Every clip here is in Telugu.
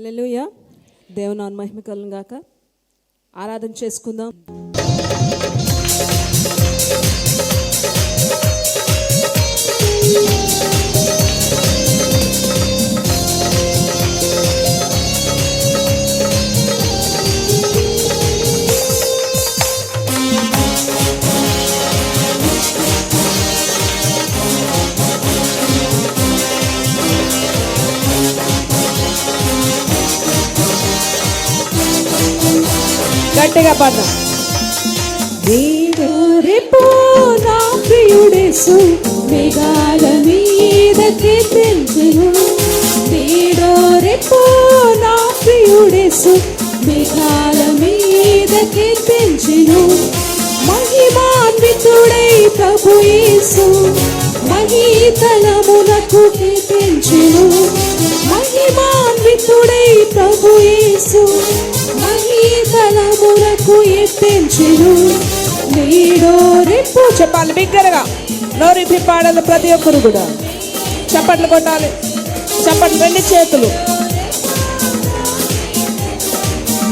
హల్లెలూయా. దేవుని మహిమ కలుగును గాక. ఆరాధన చేసుకుందాం. గట్టిగా పాడదాం. రేపు నా ప్రియుడేసు మేఘాల మీద కీర్తించును. రేపు నా ప్రియుడేసు మేఘాల మీద కీర్తించును. మహిమాన్వితుడై ప్రభు యేసు మహీతలమునకు కీర్తించును. మహిమాన్వితుడై ప్రభు యేసు మహీతలమునకు ఎత్తించును. నేడో రేపు చెప్పాలి బిగ్గరగా, నోరిపి పాడాలి. ప్రతి ఒక్కరు కూడా చప్పట్లు కొట్టాలి. చప్పట్లు, రెండు చేతులు.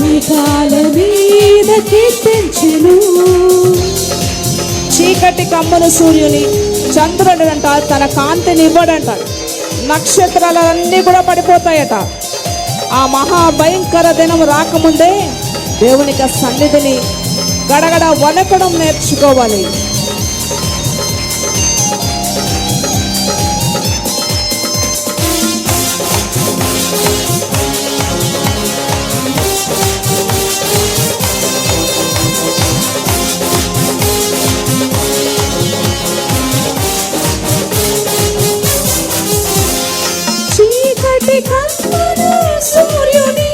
మేఘాల మీద కీర్తించును. చీకటి కమ్మను సూర్యుని చంద్రుడు అంట తన కాంతిని ఇవ్వడంట. నక్షత్రాలన్నీ కూడా పడిపోతాయట. ఆ మహాభయంకర దినం రాకముందే దేవునికి సన్నిధిని గడగడ వణకడం నేర్చుకోవాలి. చీకటి కమ్మను సూర్యుని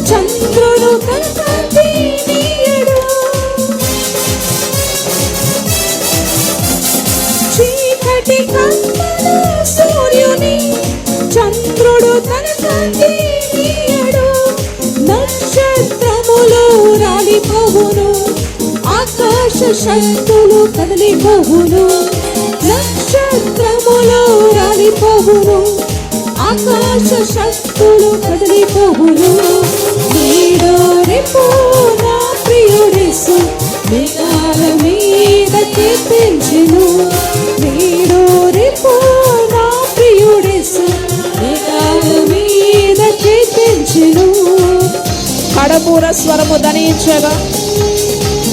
చంద్రుడు తన కాంతినియడు. చీకటి కమ్మను సూర్యుని చంద్రుడు తన కాంతినియడు. నక్షత్రములు రాలిపోవును, ఆకాశ శక్తులు కదిలిపోవును. నక్షత్రములు రాలిపోవును, ఆకాశ శక్తులు కదిలిపోవును. నేడో రేపు నా ప్రియుడేసు మేఘాల మీద కీర్తించును. నేడో రేపు నా ప్రియుడేసు మేఘాల మీద కీర్తించును. కడపూర స్వరము ధనించగా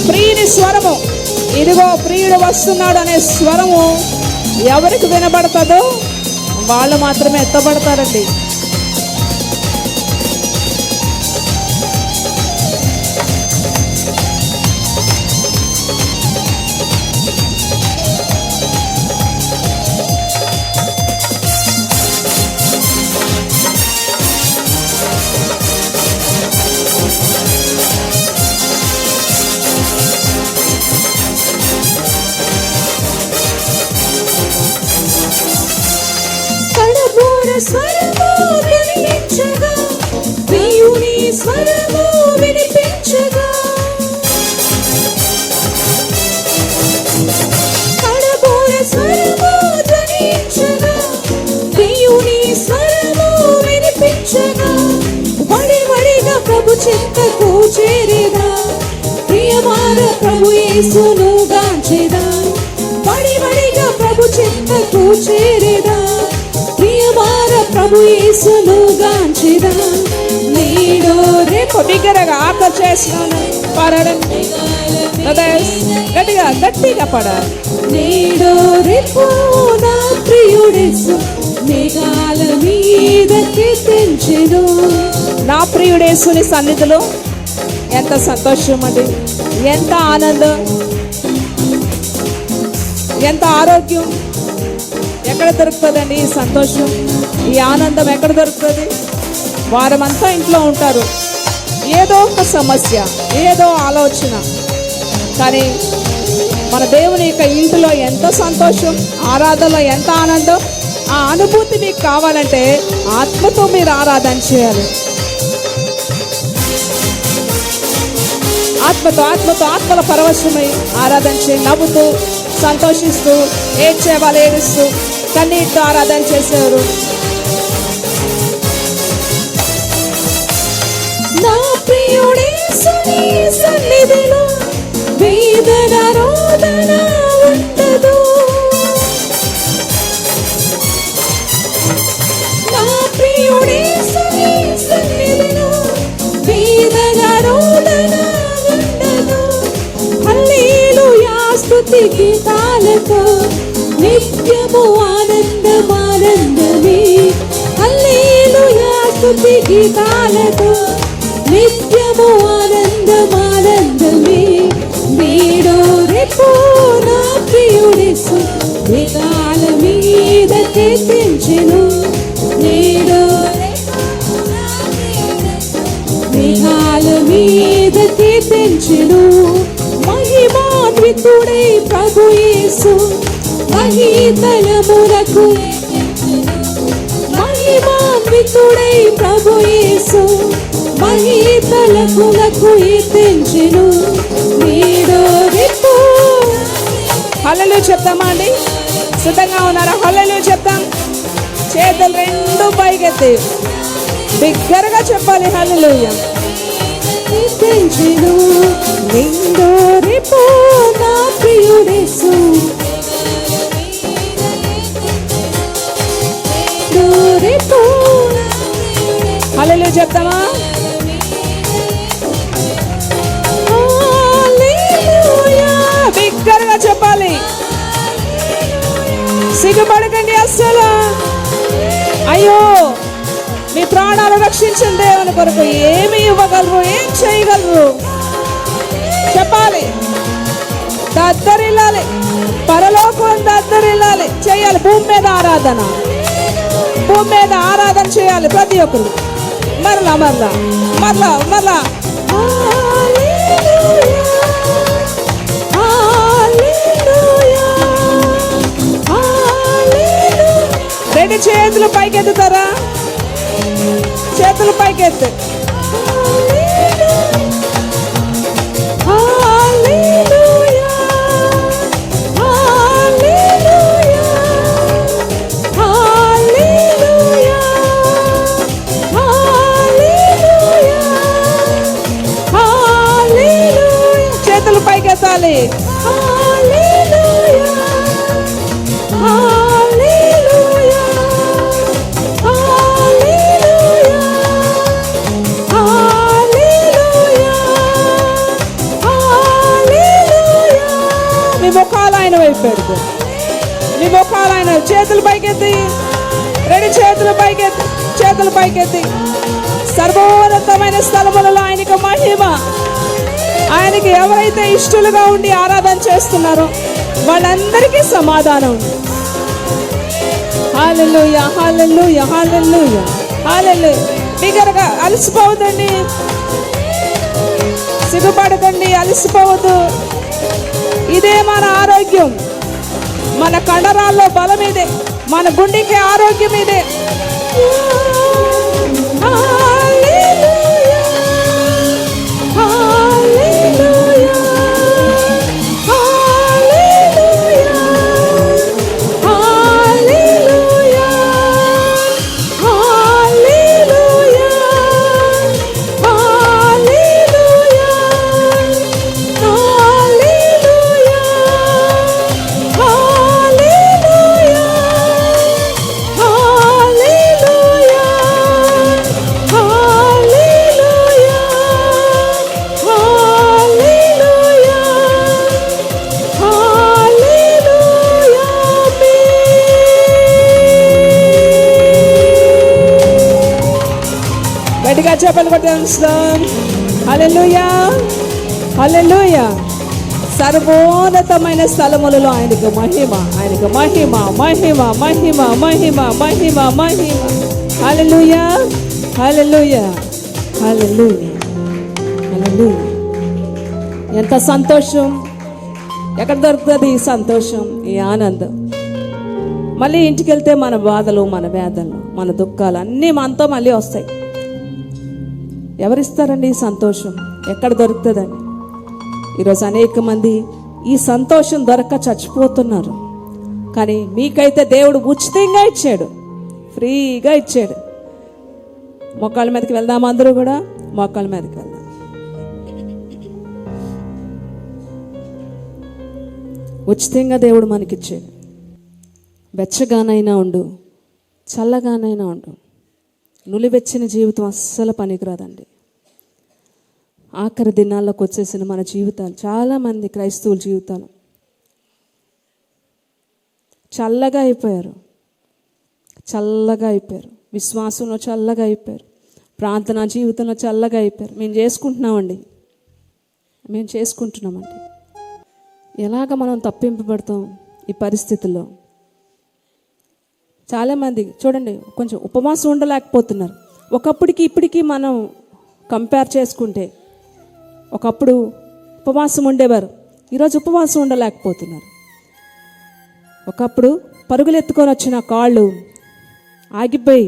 ప్రియుని స్వరము, ఇదిగో ప్రియుడు వస్తున్నాడు అనే స్వరము ఎవరికి వినబడుతుందో వాళ్ళు మాత్రమే ఎత్తబడతారండి. స్వరము వినిపించగా ప్రియుని స్వరము వినిపించగా కడబోర స్వరము ధ్వనించగా ప్రియుని స్వరము వినిపించగా వడివడిగా ప్రభు చెంతకు చేరేదా. ప్రియమార ప్రభు యేసును గాంచెదా. వడివడిగా ప్రభు చెంతకు చేరేదా. ప్రియమార ప్రభు యేసును గాంచెదా. నేడో రేపు బిగ్గరగా ఆకలి చేస్తున్నాను పాడండి. గట్టిగా గట్టిగా పాడాలి. నేడో రేపు నా ప్రియుడేసు మేఘాల మీద కీర్తించెను. నా ప్రియుడేసుని సన్నిధిలో ఎంత సంతోషం అండి, ఎంత ఆనందం, ఎంత ఆరోగ్యం. ఎక్కడ దొరుకుతుందండి ఈ సంతోషం, ఈ ఆనందం ఎక్కడ దొరుకుతుంది? వారమంతా ఇంట్లో ఉంటారు, ఏదో ఒక సమస్య, ఏదో ఆలోచన. కానీ మన దేవుని యొక్క ఇంటిలో ఎంత సంతోషం, ఆరాధనలో ఎంత ఆనందం. ఆ అనుభూతి మీకు కావాలంటే ఆత్మతో మీరు ఆరాధన చేయాలి. ఆత్మల పరవశమై ఆరాధన చేయి. నవ్వుతూ సంతోషిస్తూ ఏడ్చేవాళ్ళు ఏడుస్తూ కన్నీటితో ఆరాధన చేసేవారు. రోదన ఉండదు. నా ప్రియుడేసుని సన్నిధిలో వేదన రోదన ఉండదు. హల్లెలూయా స్తుతి గీతాలతో నిత్యము ఆనందమానందమే. హల్లెలూయా స్తుతి గీతాలతో నిత్యము ఆనందమానందమే. నేడు రేపు నా ప్రియుడేసు మేఘాల మీద కీర్తించెను. నేడు మేఘాల మీద కీర్తించెను. మహిమాన్వితుడై ప్రభు యేసు మహీతలములకు మహిమాన్వితుడై ప్రభు యేసు మహీతలములకు కీర్తించెను. నేడు రేపు హల్లెలూయా చెప్తామా అండి? సిద్ధంగా ఉన్నారా? హల్లెలూయా చెప్తాం. చేతులు రెండు పైకెత్తి బిగ్గరగా చెప్పాలి హల్లెలూయా. కీర్తించెను. నేడు రేపు నా ప్రియుడేసు రేపు హల్లెలూయా చెప్తామా? హల్లెలూయా బిగ్గరగా చెప్పాలి. సిగ్గుపడకండి అస్సలు. అయ్యో, మీ ప్రాణాలు రక్షించిన దేవుని కొరకు ఏమి ఇవ్వగలరు, ఏం చేయగలరు చెప్పాలి. దద్దరిల్లాలి, పరలోకం దద్దరిల్లాలి. చేయాలి భూమి మీద ఆరాధన, భూమి మీద ఆరాధన చేయాలి ప్రతి ఒక్కరు. మరలా మరలా మరలా మరలా హల్లెలూయా హల్లెలూయా హల్లెలూయా. రెండు చేతులు పైకెత్తుతారా? చేతులు పైకెత్తు. హల్లెలూయా హల్లెలూయా హల్లెలూయా హల్లెలూయా హల్లెలూయా. చేతులు పైకెత్తాలి. హల్లెలూయా హల్లెలూయా హల్లెలూయా హల్లెలూయా హల్లెలూయా. మీ ముఖాలు ఆయన వైపు పెడుతూ, మీ ముఖాలు ఆయన. చేతులు పైకెత్తి, రెండు చేతులు పైకెత్తి, చేతులు పైకెత్తి. సర్వోన్నతమైన స్థలములలో ఆయనకు మహిమ. ఆయనకి ఎవరైతే ఇష్టలుగా ఉండి ఆరాధన చేస్తున్నారో వాళ్ళందరికీ సమాధానం. హల్లెలూయా హల్లెలూయా హల్లెలూయా హల్లెలూయా. బిగ్గరగా అలసిపోవద్దండి, సిగ్గుపడకండి, అలసిపోవద్దు. ఇదే మన ఆరోగ్యం. మన కండరాల్లో బలం ఇదే, మన గుండెకి ఆరోగ్యం ఇదే. హల్లెలూయా హల్లెలూయా హల్లెలూయా హల్లెలూయా హల్లెలూయా హల్లెలూయా హల్లెలూయా హల్లెలూయా హల్లెలూయా హల్లెలూయా హల్లెలూయా హల్లెలూయా. గట్టిగా చెప్పలు కొట్టేస్తాం. హల్లెలూయా హల్లెలూయా. సర్వోన్నతమైన స్థలములలో ఆయనకు మహిమ, ఆయనకు మహిమ మహిమ మహిమ మహిమ మహిమ మహిమ. హల్లెలూయా హల్లెలూయా హల్లెలూయా హల్లెలూయా. ఎంత సంతోషం! ఎక్కడ దొరుకుతుంది ఈ సంతోషం, ఈ ఆనందం? మళ్ళీ ఇంటికి వెళ్తే మన బాధలు, మన వేదనలు, మన దుఃఖాలు అన్నీ మనతో మళ్ళీ వస్తాయి. ఎవరిస్తారండి ఈ సంతోషం? ఎక్కడ దొరుకుతుందండి? ఈరోజు అనేక మంది ఈ సంతోషం దొరక్క చచ్చిపోతున్నారు. కానీ మీకైతే దేవుడు ఉచితంగా ఇచ్చాడు, ఫ్రీగా ఇచ్చాడు. మోకాళ్ళ మీదకి వెళ్దాం, అందరూ కూడా మోకాళ్ళ మీదకి వెళ్దాం. ఉచితంగా దేవుడు మనకిచ్చాడు. వెచ్చగానైనా ఉండు, చల్లగానైనా ఉండు. నులివెచ్చిన జీవితం అస్సలు పనికిరాదండి. ఆఖరి దినాల్లోకి వచ్చేసిన మన జీవితాలు, చాలామంది క్రైస్తవుల జీవితాలు చల్లగా అయిపోయారు. విశ్వాసంలో చల్లగా అయిపోయారు. ప్రార్థనా జీవితంలో చల్లగా అయిపోయారు. మేము చేసుకుంటున్నామండి. ఎలాగ మనం తప్పింపబడతాం ఈ పరిస్థితుల్లో? చాలామంది చూడండి, కొంచెం ఉపవాసం ఉండలేకపోతున్నారు. ఒకప్పటికి ఇప్పటికీ మనం కంపేర్ చేసుకుంటే, ఒకప్పుడు ఉపవాసం ఉండేవారు, ఈరోజు ఉపవాసం ఉండలేకపోతున్నారు. ఒకప్పుడు పరుగులు ఎత్తుకొని వచ్చిన కాళ్ళు ఆగిపోయి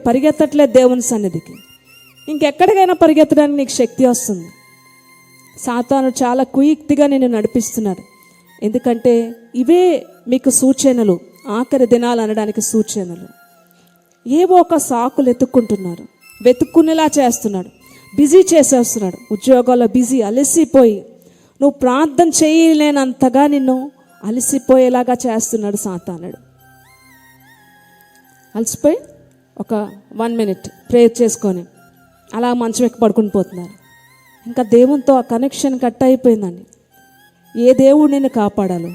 పరిగెత్తట్లేదు దేవుని సన్నిధికి. ఇంకెక్కడికైనా పరిగెత్తడానికి నీకు శక్తి వస్తుంది. సాతాను చాలా కుయుక్తిగా నేను నడిపిస్తున్నాడు. ఎందుకంటే ఇవే మీకు సూచనలు, ఆఖరి దినాలు అనడానికి సూచనలు. ఏవో ఒక సాకులు ఎత్తుక్కుంటున్నారు, వెతుక్కునేలా చేస్తున్నాడు, బిజీ చేసేస్తున్నాడు. ఉద్యోగాల్లో బిజీ, అలసిపోయి నువ్వు ప్రార్థన చేయలేనంతగా నిన్ను అలసిపోయేలాగా చేస్తున్నాడు సాతానుడు. అలసిపోయి ఒక 1 minute ప్రేయర్ చేసుకొని అలా మంచం ఎక్కి పడుకుని పోతున్నారు. ఇంకా దేవునితో ఆ కనెక్షన్ కట్ అయిపోయిందండి. ఏ దేవుడు నిన్ను కాపాడాలో,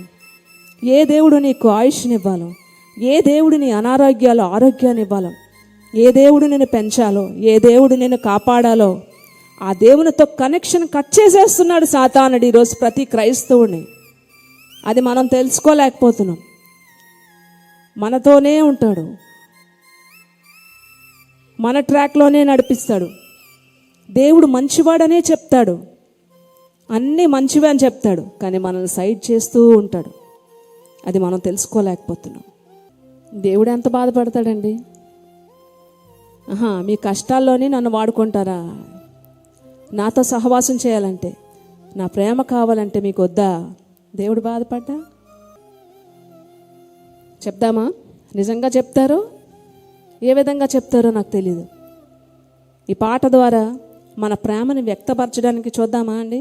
ఏ దేవుడు నీకు ఆయుష్నివ్వాలో, ఏ దేవుడు నీ అనారోగ్యాలు ఆరోగ్యాన్ని ఇవ్వాలో, ఏ దేవుడు నిన్ను పెంచాలో, ఏ దేవుడు నిన్ను కాపాడాలో ఆ దేవునితో కనెక్షన్ కట్ చేసేస్తున్నాడు సాతానుడు ఈరోజు ప్రతి క్రైస్తవుడిని. అది మనం తెలుసుకోలేకపోతున్నాం. మనతోనే ఉంటాడు, మన ట్రాక్లోనే నడిపిస్తాడు. దేవుడు మంచివాడనే చెప్తాడు, అన్నీ మంచివే అని చెప్తాడు, కానీ మనల్ని సైడ్ చేస్తూ ఉంటాడు. అది మనం తెలుసుకోలేకపోతున్నాం. దేవుడు ఎంత బాధపడతాడండి? మీ కష్టాల్లోనే నన్ను వాడుకుంటారా? నాతో సహవాసం చేయాలంటే, నా ప్రేమ కావాలంటే మీకు వద్దా? దేవుడు బాధపడ్డా? చెప్దామా? నిజంగా చెప్తారో, ఏ విధంగా చెప్తారో నాకు తెలీదు. ఈ పాట ద్వారా మన ప్రేమని వ్యక్తపరచడానికి చూద్దామా అండి?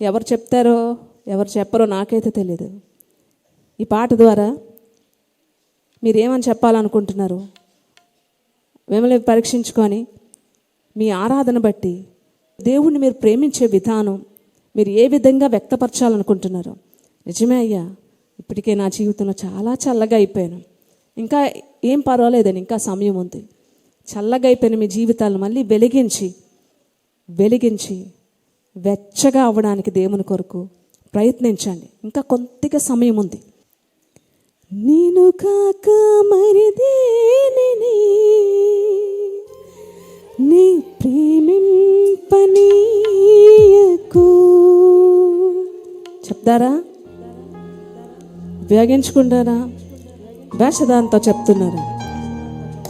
ఎవరు చెప్తారో ఎవరు చెప్పరో నాకైతే తెలీదు. ఈ పాట ద్వారా మీరేమని చెప్పాలనుకుంటున్నారు? మిమ్మల్ని పరీక్షించుకొని మీ ఆరాధన బట్టి దేవుణ్ణి మీరు ప్రేమించే విధానం మీరు ఏ విధంగా వ్యక్తపరచాలనుకుంటున్నారు? నిజమే అయ్యా, ఇప్పటికే నా జీవితంలో చాలా చల్లగా అయిపోయాను, ఇంకా ఏం పర్వాలేదని, ఇంకా సమయం ఉంది. చల్లగా అయిపోయిన మీ జీవితాలను మళ్ళీ వెలిగించి వెచ్చగా అవ్వడానికి దేవుని కొరకు ప్రయత్నించండి. ఇంకా కొద్దిగా సమయం ఉంది. నేను కాక మరిదేని నీ ప్రేమింపనీయకు. చెప్తారా? ఉపయోగించుకుంటారా? వేషధాంతో చెప్తున్నారు.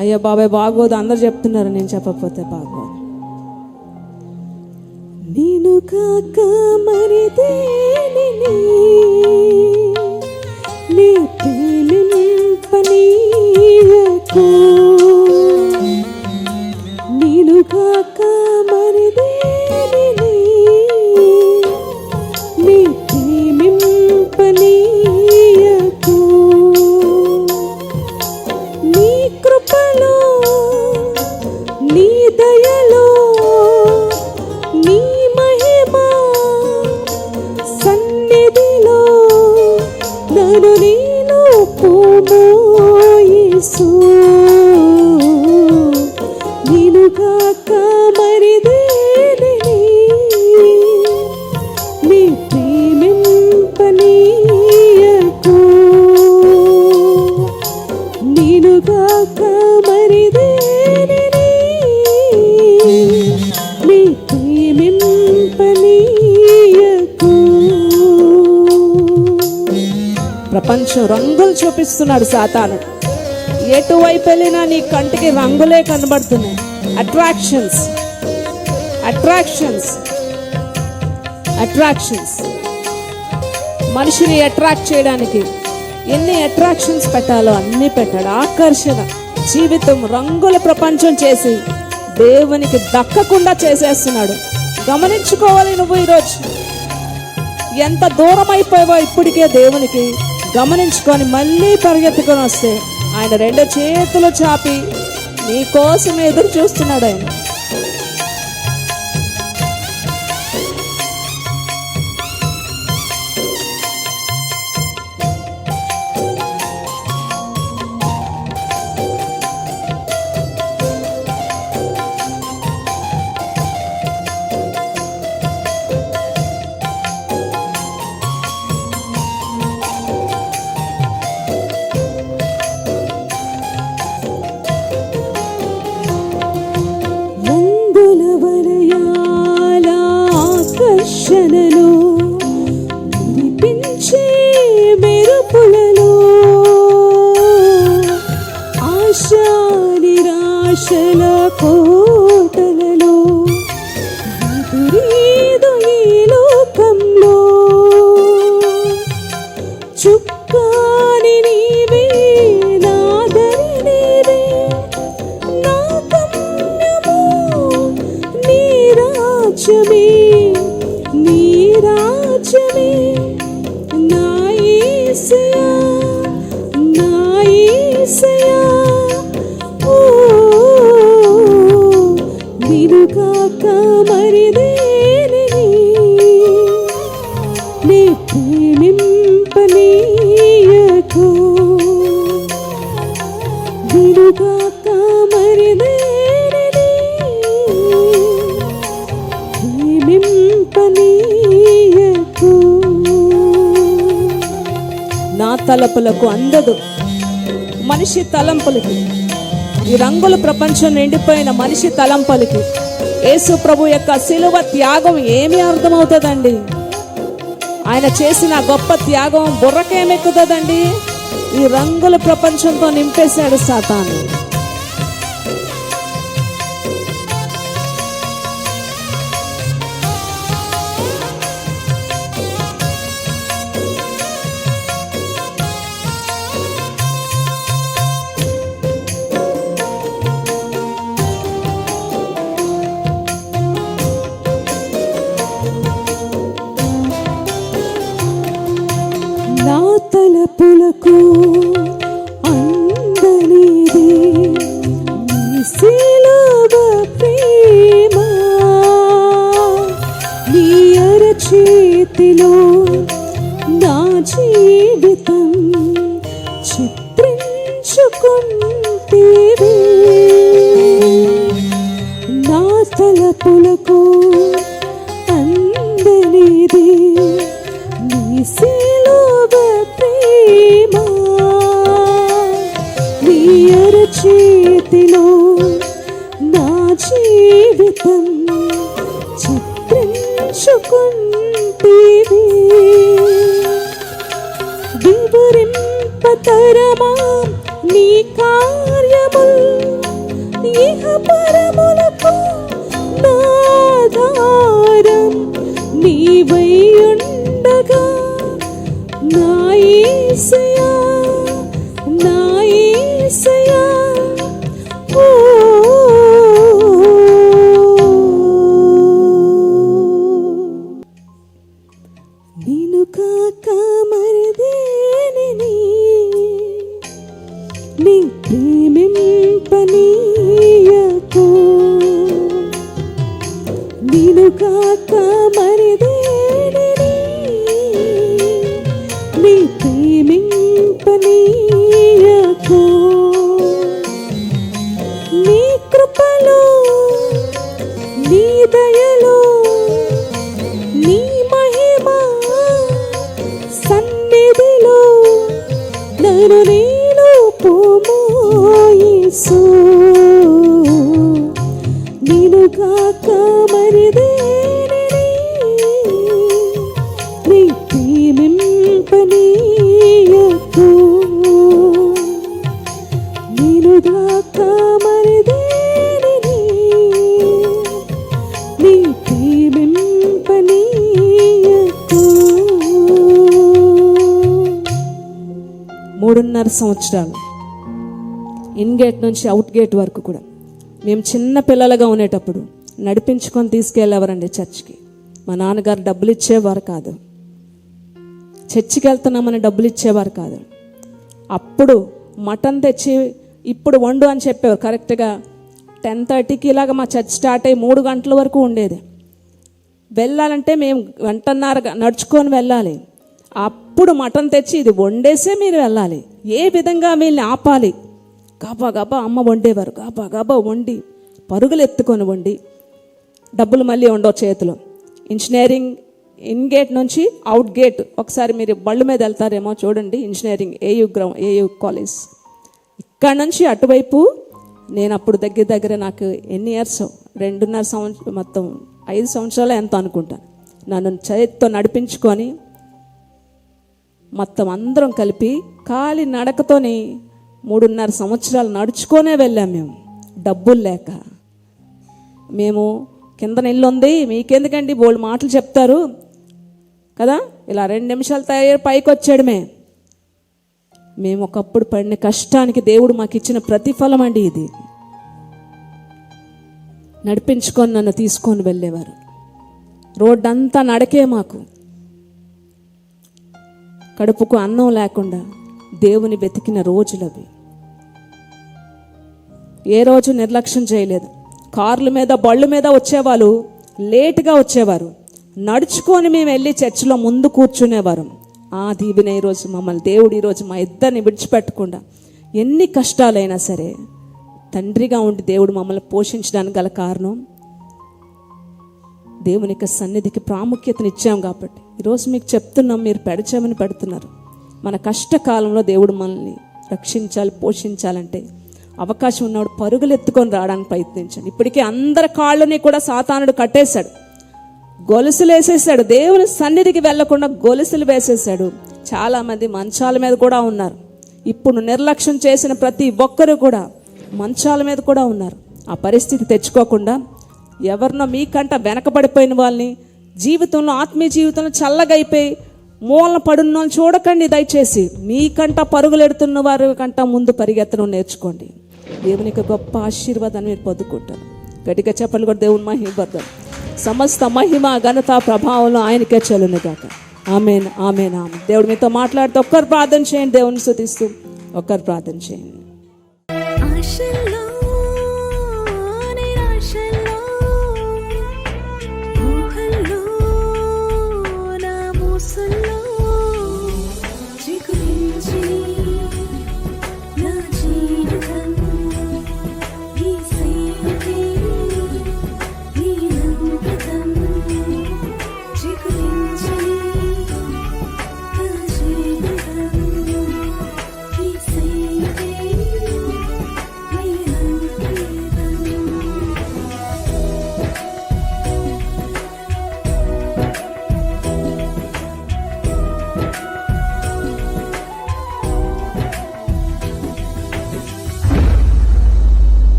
అయ్యో బాబాయ్ బాగోదు అందరు చెప్తున్నారు, నేను చెప్పకపోతే బాగోదు. నేను కాక మరిదేని నీ ప్రేమింపనీయకు. నేను కాక మరిదేని నీ ప్రేమింపనీయకు. నీ కృపలో, నీ దయలో, నీ మహిమా సన్నిధిలో నన్ను నేను పోమోయేసు. నేను కాక మరిదేని నీ ప్రేమింపనీయకు. నేను కాక మరిదేని నీ ప్రేమింపనీయకు. ప్రపంచం రంగులు చూపిస్తున్నాడు సాతాను. ఎటువైపు వెళ్ళినా నీ కంటికి రంగులే కనబడుతున్నాయి. అట్రాక్షన్స్ మనిషిని అట్రాక్ట్ చేయడానికి ఎన్ని అట్రాక్షన్స్ పెట్టాలో అన్నీ పెట్టాడు. ఆకర్షణ జీవితం రంగుల ప్రపంచం చేసి దేవునికి దక్కకుండా చేసేస్తున్నాడు. గమనించుకోవాలి నువ్వు ఈరోజు. ఎంత దూరం అయిపోయావో ఇప్పటికే దేవునికి గమనించుకొని మళ్ళీ పరిగెత్తుకొని వస్తే ఆయన 2 చేతులు చాపి నీ కోసం ఎదురు చూస్తున్నాడు ఆయన. ఆకర్షణలో వినిపించే మెరుపులలో ఆశా నిరాశల కోటలలో ఎదురీదు ఈ లోకంలో చుక్కాని నీవే నాదరి నీవే నా గమ్యము నీ రాజ్యమే నీ రాజ్యమే నా యేసయ్యా నా యేసయ్యా ఓ నిన్ను కాక మరిదేనిని నీ ప్రేమింపనీయకు నిన్ను కాక మరిదేనిని ప్రేమింపనీయకు. నా తలపులకు అందదు మనిషి తలంపులకి, ఈ రంగుల ప్రపంచం నిండిపోయిన మనిషి తలంపులకి యేసు ప్రభు యొక్క శిలువ త్యాగం ఏమి అర్థమవుతుందండి? ఆయన చేసిన గొప్ప త్యాగం బుర్రకేమెక్కుతుందండి? ఈ రంగుల ప్రపంచంతో నింపేశాడు సాతాను. నా తలపులకు అందనిది నీ శిలువ ప్రేమ నీ అరచేతిలో నా జీవితం చిత్రించుకుంటేవి నా తలపులకు అందనిది నీ శిలువ ప్రేమ నీ అరచేతిలో నా జీవితం చిత్రించుకుంటేవి వివరింపతరమా నీ కార్యముల్ ఇహ పరములకు నాధారం నీవై ఉండగా నా యేసయ్యా నా యేసయ్యా ఓ నిన్ను కాక మరిదేనిని నీ ప్రేమింపనీయకు నిన్ను కాక మరిదేనిని నీ ప్రేమింపనీయకు నీ కృపలో నీ దయలో నీ మహిమ సన్నిధిలో నన్ను నేను పోమో యేసు నిన్ను కాక మరిదేనిని నీ ప్రేమింపనీయకు నిన్ను కాక మరిదేనిని నీ ప్రేమింపనీయకు. 3.5 సంవత్సరాలు ఇన్ గేట్ నుంచి అవుట్ గేట్ వరకు కూడా మేము చిన్న పిల్లలుగా ఉండేటప్పుడు నడిపించుకొని తీసుకెళ్ళేవారండి చర్చ్కి. మా నాన్నగారు డబ్బులు ఇచ్చేవారు కాదు. చర్చికి వెళ్తున్నామని డబ్బులు ఇచ్చేవారు కాదు. అప్పుడు మటన్ తెచ్చి ఇప్పుడు వండు అని చెప్పేవారు. కరెక్ట్గా 10:30కి ఇలాగ మా చర్చ్ స్టార్ట్ అయ్యి 3 గంటల వరకు ఉండేది. వెళ్ళాలంటే మేము 1:30 నడుచుకొని వెళ్ళాలి. అప్పుడు మటన్ తెచ్చి ఇది వండేసే మీరు వెళ్ళాలి. ఏ విధంగా వీళ్ళని ఆపాలి? గాబా గాబా అమ్మ వండేవారు. గాబా గాబా వండి పరుగులు ఎత్తుకొని వండి డబ్బులు మళ్ళీ ఉండవు చేతిలో. ఇంజనీరింగ్ ఇన్ గేట్ నుంచి అవుట్ గేట్, ఒకసారి మీరు బళ్ళు మీద వెళ్తారేమో చూడండి, ఇంజనీరింగ్ ఏయూ కాలేజ్, ఇక్కడ నుంచి అటువైపు నేను అప్పుడు దగ్గర నాకు ఎన్ని ఇయర్స్ 2.5 సంవత్సరం, మొత్తం 5 సంవత్సరాలు ఎంతో అనుకుంటాను, నన్ను చేతితో నడిపించుకొని మొత్తం అందరం కలిపి ఖాళీ నడకతోని 3.5 సంవత్సరాలు నడుచుకొనే వెళ్ళాం మేము, డబ్బులు లేక. మేము కింద ఇల్లు ఉంది, మీకెందుకండి బోల్డ్ మాటలు చెప్తారు కదా, ఇలా 2 నిమిషాలు తయారు పైకి వచ్చాడమే. మేము ఒకప్పుడు పడిన కష్టానికి దేవుడు మాకు ఇచ్చిన ప్రతిఫలం అండి ఇది. నడిపించుకొని నన్ను తీసుకొని వెళ్ళేవారు. రోడ్డంతా నడకే మాకు. కడుపుకు అన్నం లేకుండా దేవుని వెతికిన రోజులవి. ఏ రోజు నిర్లక్ష్యం చేయలేదు. కార్ల మీద బళ్ళు మీద వచ్చేవాళ్ళు లేటుగా వచ్చేవారు. నడుచుకొని మేము వెళ్ళి చర్చిలో ముందు కూర్చునేవారు. ఆ దీవెన ఈరోజు మమ్మల్ని దేవుడు ఈరోజు మా ఇద్దరిని విడిచిపెట్టకుండా ఎన్ని కష్టాలైనా సరే తండ్రిగా ఉండి దేవుడు మమ్మల్ని పోషించడానికి గల కారణం దేవుని యొక్క సన్నిధికి ప్రాముఖ్యతనిచ్చాం కాబట్టి ఈరోజు మీకు చెప్తున్నాం, మీరు పెడచామని పెడుతున్నారు. మన కష్టకాలంలో దేవుడు మనల్ని రక్షించాలి, పోషించాలంటే అవకాశం ఉన్నవాడు పరుగులు ఎత్తుకొని రావడానికి ప్రయత్నించండి. ఇప్పటికీ అందరి కాళ్ళని కూడా సాతానుడు కట్టేశాడు, గొలుసులు వేసేసాడు. దేవుని సన్నిధికి వెళ్లకుండా గొలుసులు వేసేసాడు. చాలామంది మంచాల మీద కూడా ఉన్నారు. ఇప్పుడు నిర్లక్ష్యం చేసిన ప్రతి ఒక్కరు కూడా మంచాల మీద కూడా ఉన్నారు. ఆ పరిస్థితి తెచ్చుకోకుండా ఎవరినో మీకంట వెనకబడిపోయిన వాళ్ళని, జీవితంలో ఆత్మీయ జీవితంలో చల్లగైపోయి మూలన పడున్న వాళ్ళు చూడకండి. దయచేసి మీకంట పరుగులెడుతున్న వారి కంట ముందు పరిగెత్తడం నేర్చుకోండి. దేవునికి గొప్ప ఆశీర్వాదాన్ని మీరు పొందుకుంటారు. గట్టిగా చెప్పలు కూడా దేవుని మహిమపడతారు. సమస్త మహిమ ఘనత ప్రభావం ఆయనకే చెల్లును గాక. ఆమేన్, ఆమేన్, ఆమేన్. దేవుడు మీతో మాట్లాడుతూ ఒక్కరు ప్రార్థన చేయండి. దేవుని స్తుతిస్తూ ఒక్కరు ప్రార్థన చేయండి.